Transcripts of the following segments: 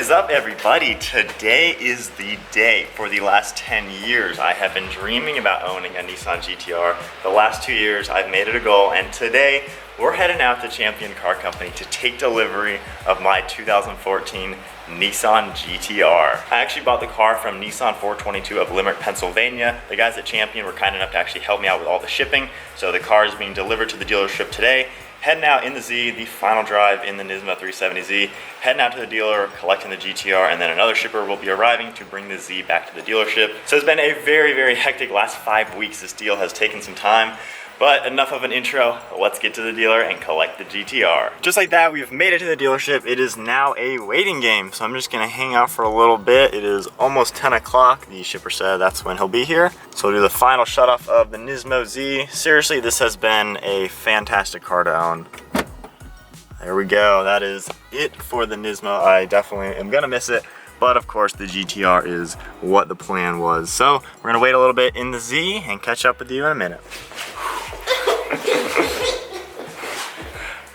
is up, everybody? Today is the day. For the last 10 years, I have been dreaming about owning a Nissan GT-R. The last 2 years, I've made it a goal, and today, we're heading out to Champion Car Company to take delivery of my 2014 Nissan GT-R. I actually bought the car from Nissan 422 of Limerick, Pennsylvania. The guys at Champion were kind enough to actually help me out with all the shipping, so the car is being delivered to the dealership today. Heading out in the Z, the final drive in the Nismo 370Z, heading out to the dealer, collecting the GT-R, and then another shipper will be arriving to bring the Z back to the dealership. So it's been a very, very hectic last 5 weeks. This deal has taken some time, but enough of an intro. Let's get to the dealer and collect the GT-R. Just like that, we've made it to the dealership. It is now a waiting game, so I'm just gonna hang out for a little bit. It is almost 10 o'clock. The shipper said that's when he'll be here. So we'll do the final shut off of the Nismo Z. Seriously, this has been a fantastic car to own. There we go, that is it for the Nismo. I definitely am gonna miss it, but of course the GT-R is what the plan was. So we're gonna wait a little bit in the Z and catch up with you in a minute.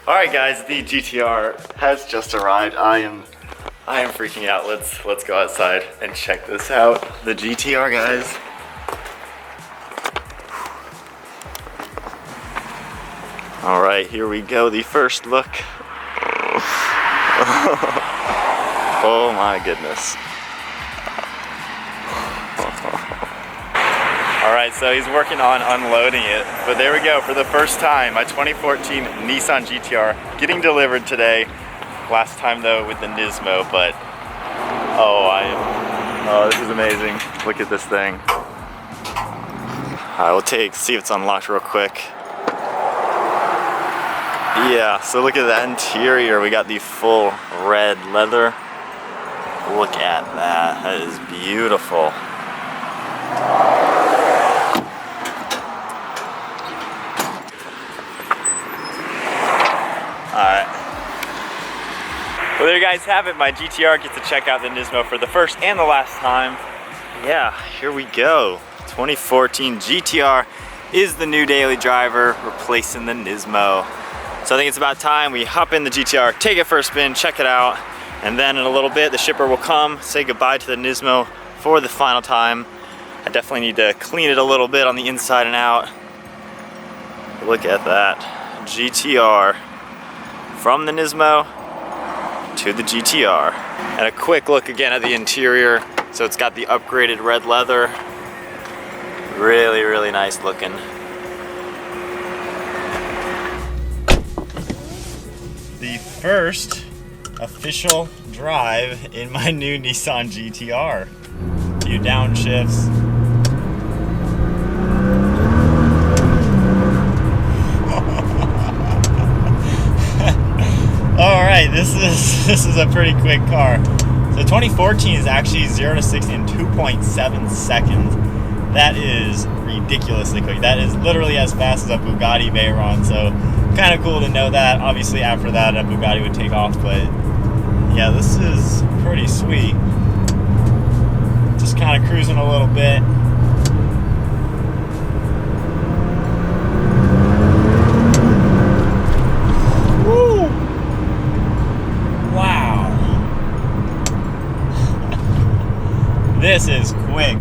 All right, guys, the GT-R has just arrived. I am freaking out. Let's go outside and check this out. The GT-R, guys. All right, here we go. The first look. Oh my goodness. All right, so he's working on unloading it, but there we go. For the first time, my 2014 Nissan GT-R getting delivered today. Last time though with the Nismo, but oh, this is amazing. Look at this thing. I will see if it's unlocked real quick. Yeah, so look at that interior. We got the full red leather. Look at that, that is beautiful. Alright. Well, there you guys have it. My GT-R gets to check out the Nismo for the first and the last time. Yeah, here we go. 2014 GT-R is the new daily driver, replacing the Nismo. So I think it's about time we hop in the GT-R, take it for a spin, check it out, and then in a little bit the shipper will come, say goodbye to the Nismo for the final time. I definitely need to clean it a little bit on the inside and out. Look at that. GT-R. From the Nismo to the GT-R. And a quick look again at the interior. So it's got the upgraded red leather. Really, really nice looking. The first official drive in my new Nissan GT-R. A few downshifts. Alright, this is a pretty quick car. So 2014 is actually 0 to 60 in 2.7 seconds. That is ridiculously quick. That is literally as fast as a Bugatti Veyron. So kind of cool to know that. Obviously after that a Bugatti would take off, but yeah, this is pretty sweet. Just kind of cruising a little bit. Woo! Wow. This is quick.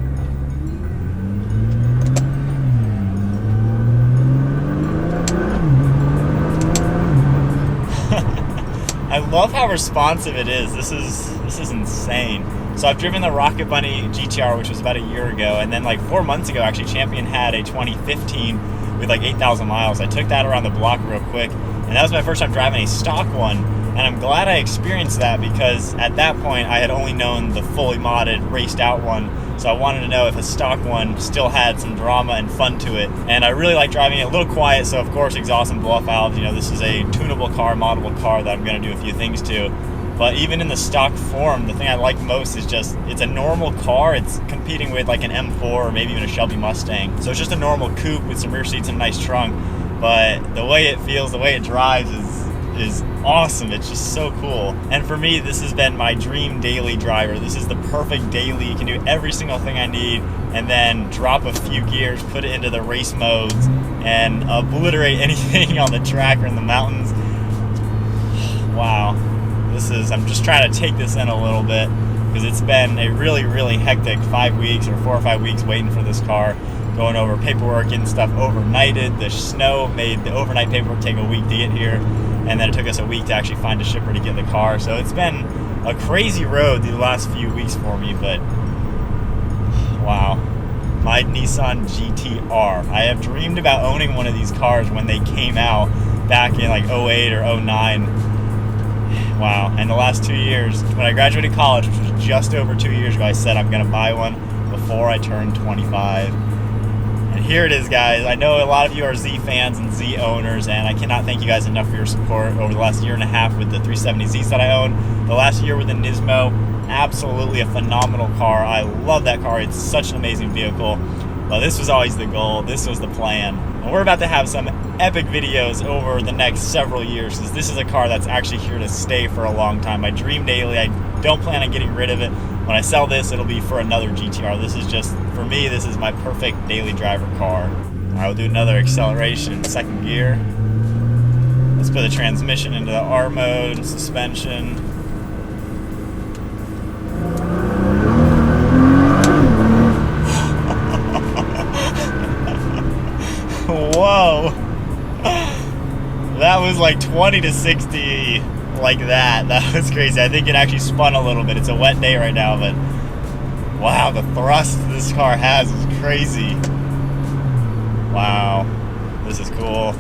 I love how responsive it is. This is insane. So I've driven the Rocket Bunny GT-R, which was about a year ago, and then like 4 months ago, actually, Champion had a 2015 with like 8,000 miles. I took that around the block real quick, and that was my first time driving a stock one. And I'm glad I experienced that because at that point I had only known the fully modded, raced out one. So I wanted to know if a stock one still had some drama and fun to it. And I really like driving it a little quiet, so of course exhaust and blow off valves. You know, this is a tunable car, moddable car that I'm gonna do a few things to. But even in the stock form, the thing I like most is just, it's a normal car. It's competing with like an M4 or maybe even a Shelby Mustang. So it's just a normal coupe with some rear seats and a nice trunk. But the way it feels, the way it drives is awesome. It's just so cool. And for me, this has been my dream daily driver. This is the perfect daily. You can do every single thing I need and then drop a few gears, put it into the race modes, and obliterate anything on the track or in the mountains. Wow. I'm just trying to take this in a little bit because it's been a really, really hectic 5 weeks or 4 or 5 weeks waiting for this car, going over paperwork, getting stuff overnighted. The snow made the overnight paperwork take a week to get here, and then it took us a week to actually find a shipper to get the car. So it's been a crazy road the last few weeks for me, but wow. My Nissan GT-R. I have dreamed about owning one of these cars when they came out back in like 08 or 09. Wow. And the last 2 years, when I graduated college, which was just over 2 years ago, I said I'm going to buy one before I turn 25. And here it is, guys. I know a lot of you are Z fans and Z owners, and I cannot thank you guys enough for your support over the last year and a half with the 370Zs that I own. The last year with the Nismo, absolutely a phenomenal car. I love that car. It's such an amazing vehicle. But this was always the goal. This was the plan. And we're about to have some epic videos over the next several years because this is a car that's actually here to stay for a long time. I dream daily. I don't plan on getting rid of it. When I sell this, it'll be for another GT-R. This is just, for me, this is my perfect daily driver car. All right, we'll do another acceleration, second gear. Let's put the transmission into the R mode, suspension. Whoa. That was like 20 to 60 like that. That was crazy. I think it actually spun a little bit. It's a wet day right now, but wow, the thrust this car has is crazy. Wow, this is cool.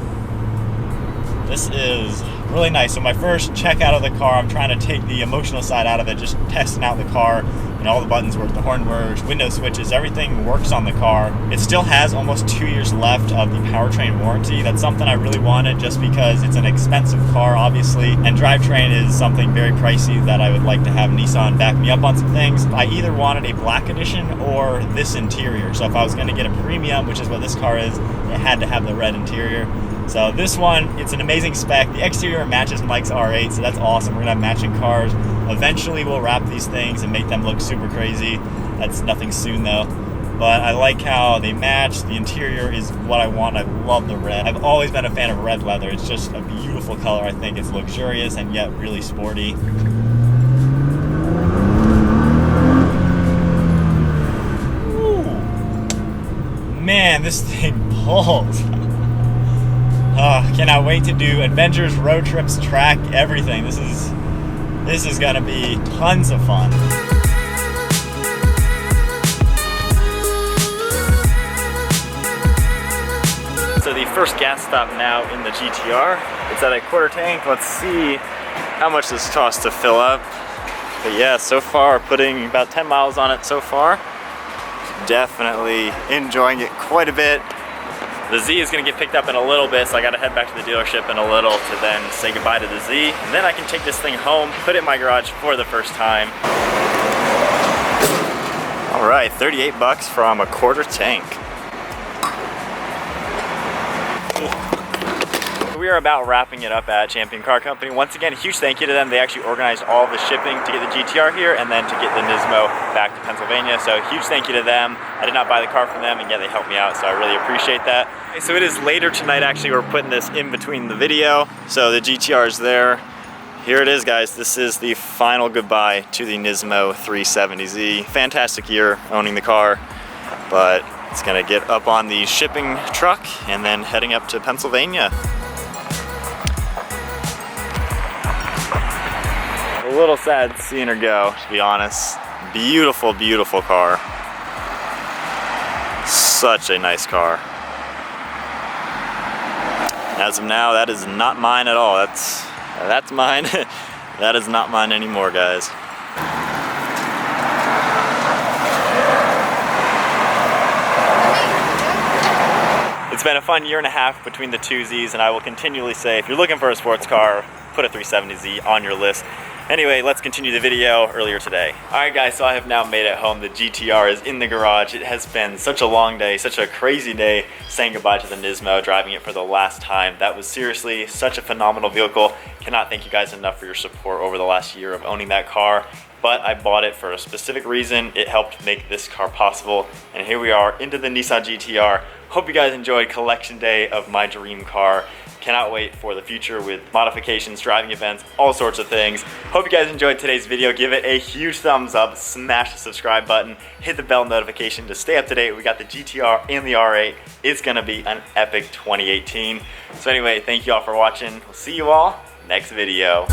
This is really nice. So my first check out of the car, I'm trying to take the emotional side out of it, just testing out the car. And all the buttons work, the horn works, window switches, everything works on the car. It still has almost 2 years left of the powertrain warranty. That's something I really wanted just because it's an expensive car, obviously, and drivetrain is something very pricey that I would like to have Nissan back me up on some things. I either wanted a black edition or this interior. So if I was gonna get a premium, which is what this car is, it had to have the red interior. So this one, it's an amazing spec. The exterior matches Mike's R8, so that's awesome. We're gonna have matching cars. Eventually we'll wrap these things and make them look super crazy. That's nothing soon though. But I like how they match. The interior is what I want. I love the red. I've always been a fan of red leather. It's just a beautiful color. I think it's luxurious and yet really sporty. Ooh. Man, this thing pulls. Cannot wait to do adventures, road trips, track, everything. This is gonna be tons of fun. So the first gas stop now in the GT-R. It's at a quarter tank. Let's see how much this costs to fill up. But yeah, so far putting about 10 miles on it so far. Definitely enjoying it quite a bit. The Z is gonna get picked up in a little bit, so I gotta head back to the dealership in a little to then say goodbye to the Z. And then I can take this thing home, put it in my garage for the first time. All right, 38 bucks from a quarter tank. We are about wrapping it up at Champion Car Company. Once again, a huge thank you to them. They actually organized all the shipping to get the GT-R here and then to get the Nismo back to Pennsylvania. So huge thank you to them. I did not buy the car from them and yet they helped me out, so I really appreciate that. So it is later tonight, actually. We're putting this in between the video. So the GT-R is there. Here it is, guys. This is the final goodbye to the Nismo 370Z. Fantastic year owning the car, but it's gonna get up on the shipping truck and then heading up to Pennsylvania. A little sad seeing her go, to be honest. Beautiful, beautiful car. Such a nice car. As of now, that is not mine at all. That's mine. That is not mine anymore, guys. It's been a fun year and a half between the two Zs, and I will continually say, if you're looking for a sports car, put a 370Z on your list. Anyway, let's continue the video earlier today. All right, guys, so I have now made it home. The GT-R is in the garage. It has been such a long day, such a crazy day saying goodbye to the Nismo, driving it for the last time. That was seriously such a phenomenal vehicle. Cannot thank you guys enough for your support over the last year of owning that car. but I bought it for a specific reason. It helped make this car possible, and here we are into the Nissan GT-R. Hope you guys enjoyed collection day of my dream car. Cannot wait for the future with modifications, driving events, all sorts of things. Hope you guys enjoyed today's video. Give it a huge thumbs up, smash the subscribe button, hit the bell notification to stay up to date. We got the GT-R and the R8. It's gonna be an epic 2018. So anyway, thank you all for watching. We'll see you all next video.